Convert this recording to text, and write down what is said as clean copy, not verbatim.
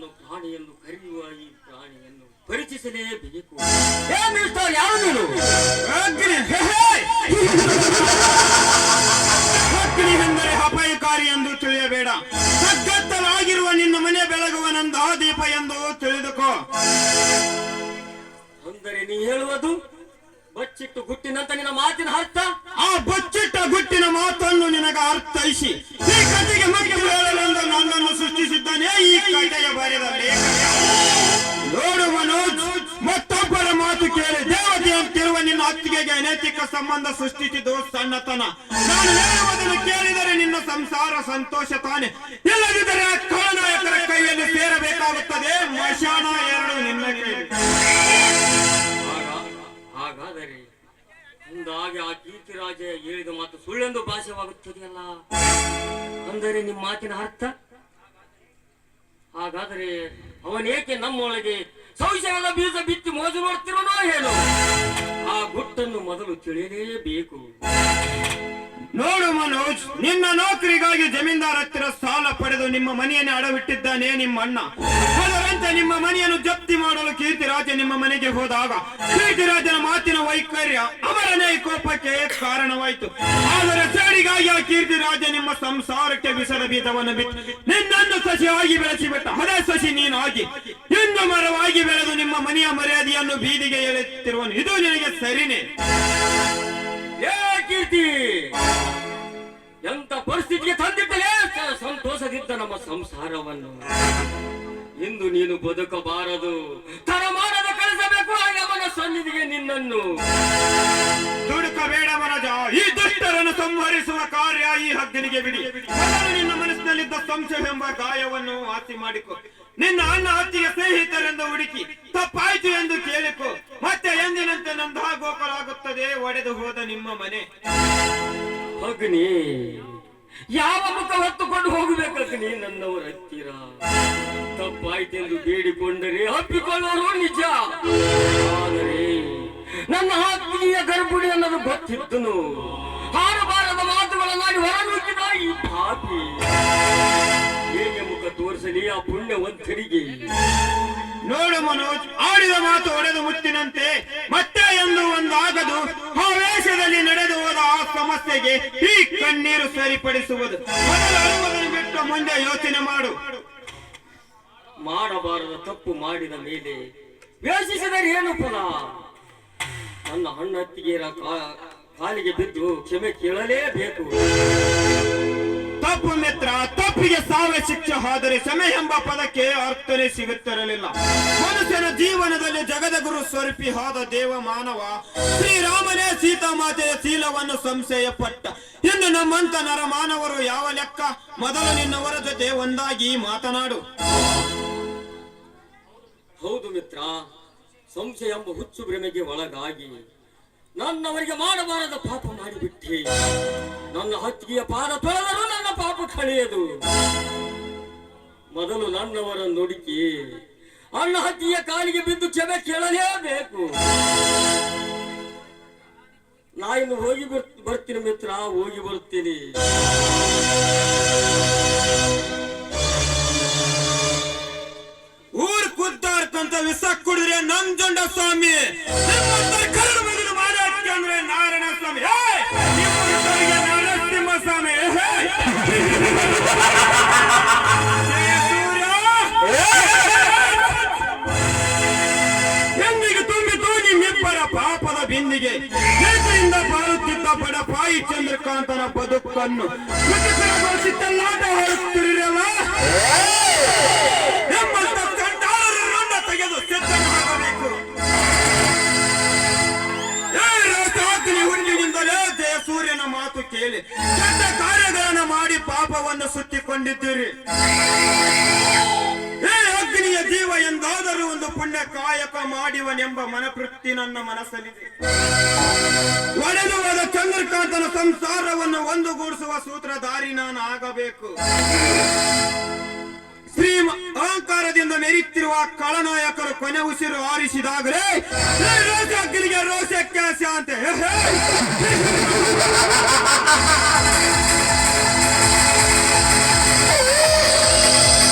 ನನ್ನನ್ನು ಪ್ರಾಣಿ ಎಂದು ಕರೆಯುವ ಈ ಪ್ರಾಣಿಯನ್ನು ಪರಿಚಯಿಸಲೇಬೇಕು. ಯಾರು ನೀನು? ಅಗ್ನಿ ಎಂದರೆ ಅಪಾಯಕಾರಿ ಎಂದು ತಿಳಿಯಬೇಡ. ಸದ್ಗತ್ತಲಾಗಿರುವ ನಿನ್ನ ಮನೆ ಬೆಳಗುವನಂದ ದೀಪ ಎಂದು ತಿಳಿದುಕೋ. ಅಂದರೆ ನೀ ಹೇಳುವುದು ಬಚ್ಚಿಟ್ಟು ಗುಟ್ಟಿನಂತ ನಿನ್ನ ಮಾತಿನ ಅರ್ಥ? ಆ ಬಚ್ಚಿಟ್ಟ ಗುಟ್ಟಿನ ಮಾತನ್ನು ನಿನಗ ಅರ್ಥೈಸಿ ಈ ಕಥೆಗೆ ಮಕ್ಕಳು ಹೇಳಲೆಂದು ನನ್ನನ್ನು ಸೃಷ್ಟಿಸಿದ್ದಾನೆ. ಈ ಕಥೆಯ ಬರೆದ ಲೇಖಕ ನೋಡು ಮನೋಜ್, ಮತ್ತೊಬ್ಬರ ಮಾತು ಕೇಳಿ ದೇವತೆ ಅಂತಿರುವ ನಿನ್ನ ಅತ್ತಿಗೆಗೆ ಅನೈತಿಕ ಸಂಬಂಧ ಸೃಷ್ಟಿಸಿದ್ದು ಸಣ್ಣತನ. ನಾನು ಹೇಳುವುದನ್ನು ಕೇಳಿದರೆ ನಿನ್ನ ಸಂಸಾರ ಸಂತೋಷ ತಾನೆ, ಇಲ್ಲದಿದ್ದರೆ ಖಳನಾಯಕರ ಕೈಯಲ್ಲಿ ಸೇರಬೇಕಾಗುತ್ತದೆ. ಮಶಾನ ಎರಡು ನಿನ್ನ ಕೈ. ಹಾಗಾದರೆ ಅಂದಾಗೆ ಆ ಕೀರ್ತಿರಾಜ ಹೇಳಿದ ಮಾತು ಸುಳ್ಳೆಂದು ಭಾಷೆವಾಗುತ್ತದೆಯಲ್ಲ. ಅಂದರೆ ನಿಮ್ಮ ಮಾತಿನ ಅರ್ಥ? ಹಾಗಾದರೆ ಅವನೇಕೆ ನಮ್ಮೊಳಗೆ ಸಂಶಯದ ಬೀಜ ಬಿತ್ತಿ ಮೋಜು ನೋಡ್ತಿರೋನೋ ಹೇಳು. ಆ ಗುಟ್ಟನ್ನು ಮೊದಲು ತಿಳಿಯಲೇಬೇಕು. ನೋಡು ಮನೋಜ್, ನಿನ್ನ ನೌಕರಿಗಾಗಿ ಜಮೀನ್ದಾರ್ ಹತ್ತಿರ ಸಾಲ ಪಡೆದು ನಿಮ್ಮ ಮನೆಯನ್ನು ಅಡವಿಟ್ಟಿದ್ದಾನೆ ನಿಮ್ಮ ಅಣ್ಣ. ಅದರಂತೆ ನಿಮ್ಮ ಮನೆಯನ್ನು ಜಪ್ತಿ ಮಾಡಲು ಕೀರ್ತಿರಾಜ ನಿಮ್ಮ ಮನೆಗೆ ಹೋದಾಗ ಕೀರ್ತಿರಾಜನ ಮಾತಿನ ವೈಖರ್ಯ ಅವರನೇ ಕೋಪಕ್ಕೆ ಕಾರಣವಾಯಿತು. ಆದರೆ ಸೇಡಿಗಾಗಿ ಆ ಕೀರ್ತಿರಾಜ ನಿಮ್ಮ ಸಂಸಾರಕ್ಕೆ ವಿಷದ ಬೀಜವನ್ನು ಬಿಟ್ಟು ನಿನ್ನನ್ನು ಸಸಿಯಾಗಿ ಬೆಳೆಸಿಬಿಟ್ಟ. ಅದೇ ಸಸಿ ನೀನು ಆಗಿ ಇನ್ನು ಮರವಾಗಿ ಬೆಳೆದು ನಿಮ್ಮ ಮನೆಯ ಮರ್ಯಾದೆಯನ್ನು ಬೀದಿಗೆ ಎಳೆಯುತ್ತಿರುವನು. ಇದು ನಿನಗೆ ಸರಿನೇ? ಕೀರ್ತಿ ಎಂತ ಪರಿಸ್ಥಿತಿಗೆ ತಂದಿಟ್ಟಲೇ ಸಂತೋಷದಿದ್ದ ನಮ್ಮ ಸಂಸಾರವನ್ನು. ಇಂದು ನೀನು ಬದುಕಬಾರದು, ತರಮಾನದ ಕಳಿಸಬೇಕು ಅವನ ಸನ್ನಿಧಿಗೆ ನಿನ್ನನ್ನು. ದುಡುಕಬೇಡ ಮನಜ, ಈ ದುಷ್ಟರನ್ನು ಸಂಹರಿಸುವ ಕಾರ್ಯ ಈ ಹಗ್ಗನಿಗೆ ಬಿಡಿ. ಮೊದಲು ನಿನ್ನ ಮನಸ್ಸಿನಲ್ಲಿದ್ದ ಸಂಶಯ ಎಂಬ ಗಾಯವನ್ನು ವಾಸಿ ಮಾಡಿಕೊ. ನಿನ್ನ ಅಣ್ಣ ಹತ್ತಿಗೆ ಸ್ನೇಹಿತರೆಂದು ಹುಡುಕಿ ತಪ್ಪಾಯ್ತು ಎಂದು ಕೇಳಿಕೊ. ಮತ್ತೆ ಎಂದಿನಂತೆ ನಂದಾಗೋಕಲಾಗುತ್ತದೆ ಒಡೆದು ಹೋದ ನಿಮ್ಮ ಮನೆ. ಅಗ್ನಿ, ಯಾವ ಮುಖ ಹೊತ್ತುಕೊಂಡು ಹೋಗಬೇಕಗ್ನಿ ನನ್ನವರ ಹತ್ತಿರ? ತಪ್ಪಾಯ್ತೆಂದು ಬೇಡಿಕೊಂಡರೆ ಅಪ್ಪಿಕೊಳ್ಳೋರು ನಿಜ. ಆದರೆ ನನ್ನ ಆತ್ಮೀಯ ಗರ್ಭಿಣಿ ಅನ್ನೋದು ಗೊತ್ತಿದ್ದನು. ಹಾರಬಾರದ ಮಾತುಗಳನ್ನಾಡಿ ಹೊರನುಗ್ಗಿದ ಈ ಪಾಪಿ ಹೇಗೆ ಮುಖ ತೋರಿಸಲಿ ಆ ಪುಣ್ಯವಂತರಿಗೆ? ನೋಡು ಮನೋಜ್, ಆಡಿದ ಮಾತು ಒಡೆದು ಮುತ್ತಿನಂತೆ ಮತ್ತೆ ಎಂದು ಒಂದಾಗದು. ಆವೇಶದಲ್ಲಿ ನಡೆದು ಹೋದ ಆ ಸಮಸ್ಯೆಗೆ ಈ ಕಣ್ಣೀರು ಸರಿಪಡಿಸುವುದು. ಮೊದಲು ಅಳುವುದನ್ನು ಬಿಟ್ಟು ಮುಂದೆ ಯೋಚನೆ ಮಾಡು. ಮಾಡಬಾರದ ತಪ್ಪು ಮಾಡಿದ ಮೇಲೆ ವೇಷಿಸಿದರೆ ಏನು ಫಲ? ನನ್ನ ಅಣ್ಣತ್ತಿಗೆಯರ ಕಾಲಿಗೆ ಬಿದ್ದು ಕ್ಷಮೆ ಕೇಳಲೇಬೇಕು. ತಪ್ಪು ಮಿತ್ರ, ತಪ್ಪಿಗೆ ಸಾವೇ ಶಿಕ್ಷೆ. ಆದರೆ ಕ್ಷಮೆ ಎಂಬ ಪದಕ್ಕೆ ಅರ್ಥನೇ ಸಿಗುತ್ತಿರಲಿಲ್ಲ. ಮನುಷ್ಯನ ಜೀವನದಲ್ಲಿ ಜಗದ ಗುರು ಸ್ವರೂಪಿ ಆದ ದೇವ ಮಾನವ ಶ್ರೀರಾಮನೇ ಸೀತಾಮಾತೆಯ ಶೀಲವನ್ನು ಸಂಶಯ ಪಟ್ಟ. ಇನ್ನು ನಮ್ಮಂತ ನರ ಮಾನವರು ಯಾವ ಲೆಕ್ಕ? ಮೊದಲು ನಿನ್ನವರ ಜೊತೆ ಒಂದಾಗಿ ಮಾತನಾಡು. ಹೌದು ಮಿತ್ರ, ಸಂಶಯ ಎಂಬ ಹುಚ್ಚು ಭ್ರಮೆಗೆ ಒಳಗಾಗಿ ನನ್ನವರಿಗೆ ಮಾಡಬಾರದ ಪಾಪ ಮಾಡಿಬಿಟ್ಟೆ. ನನ್ನ ಹತ್ತಿಗೆಯ ಪಾದ ತೊಳೆದರೂ ನನ್ನ ಪಾಪ ಕಳೆಯದು. ಮೊದಲು ನನ್ನವರನ್ನು ಹುಡುಕಿ ಅಣ್ಣ ಹತ್ತಿಯ ಕಾಲಿಗೆ ಬಿದ್ದು ಕ್ಷಮೆ ಕೇಳಲೇಬೇಕು. ನಾ ಇನ್ನು ಹೋಗಿ ಬರ್ತೀನಿ ಮಿತ್ರ, ಹೋಗಿ ಬರ್ತೀನಿ. ಊರ್ ಕುದ್ದಾರ್ತಂತ ವಿಷ ಕುಡಿದ್ರೆ ನಂಜುಂಡ ಸ್ವಾಮಿ, ಅಂದ್ರೆ ನಾರಾಯಣ ಸ್ವಾಮಿ, ನರಸಿಂಹ ಸ್ವಾಮಿ. ಎಂದಿಗೆ ತುಂಬಿತು ನಿಮ್ಮಿಬ್ಬರ ಪಾಪದ ಬಿಂದಿಗೆ. ಪ್ರೀತಿಯಿಂದ ಬಾಳುತ್ತಿದ್ದ ಬಡ ಪಾಯಿ ಚಂದ್ರಕಾಂತನ ಬದುಕನ್ನು ತಲ್ಲಾಟ ಹೊರತಿರಲ್ಲ ಎಂಬಂತ ಚಂಡಾಲರನ್ನ ತೆಗೆದು ಸಿದ್ಧವಾಗಬೇಕು. ಹುಡುಗಿನಿಂದಲೇ ಜಯ ಸೂರ್ಯನ ಮಾತು ಕೇಳಿ ಕೆಟ್ಟ ಕಾರ್ಯಗಳನ್ನು ಮಾಡಿ ಪಾಪವನ್ನು ಸುತ್ತಿಕೊಂಡಿದ್ದೀರಿ. ಹೇ ಅಗ್ನಿಯ ಜೀವ ಎಂದಾದರೂ ಒಂದು ಪುಣ್ಯ ಕಾಯಕ ಮಾಡಿವನೆಂಬ ಮನತೃಪ್ತಿ ನನ್ನ ಮನಸ್ಸಲ್ಲಿದೆ. ಒಡೆದು ಹೋದ ಚಂದ್ರಕಾಂತನ ಸಂಸಾರವನ್ನು ಒಂದುಗೂಡಿಸುವ ಸೂತ್ರಧಾರಿ ನಾನು ಆಗಬೇಕು. ಶ್ರೀ ಅಹಂಕಾರದಿಂದ ಮೆರಿತಿರುವ ಕಳನಾಯಕರು ಕೊನೆ ಉಸಿರು ಆರಿಸಿದಾಗಲೇ ರೋಷ ಅಗ್ನಿಗೆ ರೋಷಕ್ಕೆ ಶಾಂತಿ.